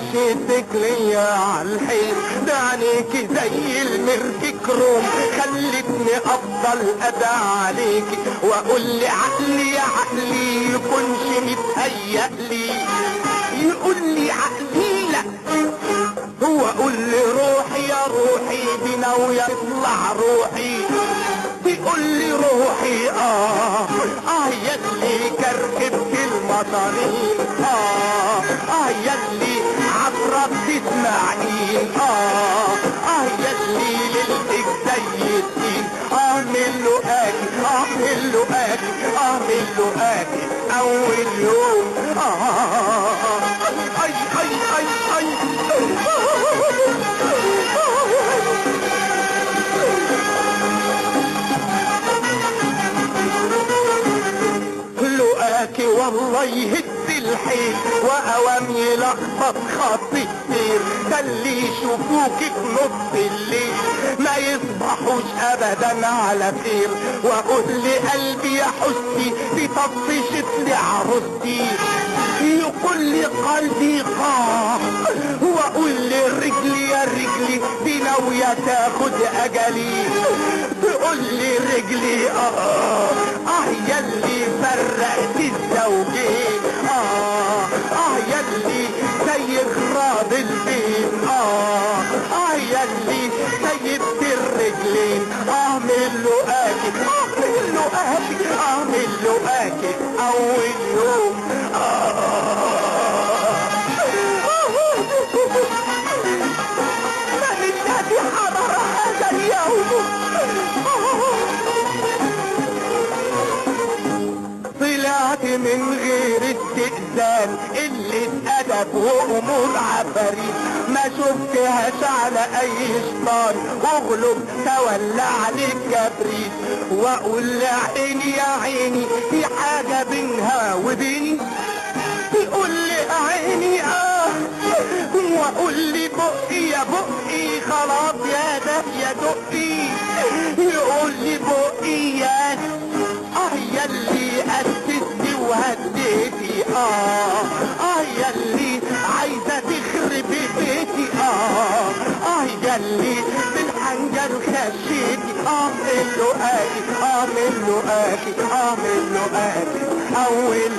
مشيتك ليا عالحين، ده عينيكي زي المرك كروم، خلتني افضل ادعى عليكي واقول لي عقلي يا عقلي يكونش متهيألي، يقول لي عقلي لا، هو قول لي روحي يا روحي دي ناوية تطلع روحي، بيقول لي روحي ياللي كركبت المطارين، ياللي عبرك تسمعين، ياللي ليلتك زي الدين، من لقاكي من لقاكي من لقاكي اول يوم، اي اي اي اي لقاكي والله يهد الحيل واوام يلخبط خط السير، خلي يشوفوك في نص الليل ما يصبحوش ابدا على خير، واقول لقلبي يا حسني بطفشت لي عروستي، يقول لي قلبي واقول لرجلي يا رجلي دي ناوية تاخد اجلي، تقول لي رجلي ياللي فرقت الزوجين، ياللي زي غراب البين، ياللي سيبت الرجلين، من لقاكي من لقاكي من لقاكي اول يوم، من الذي حضر هذا اليوم، طلعت من غير استئذان اللي اتأدب وامور عفاريت، ما شفتهاش على اي شيطان واغلب تولى عليك كبريت، واقول لعيني يا عيني في حاجة بينها وبيني، تقول لي عيني واقول لي بقي يا بقي خلاص يا ده يا دقي، يقول لي بقي يا ياللي اسستي وهديتي، ياللي عايزة تخرب بيتي، ياللي بالحنجر خشيتي، من لقاكي من لقاكي من لقاكي اول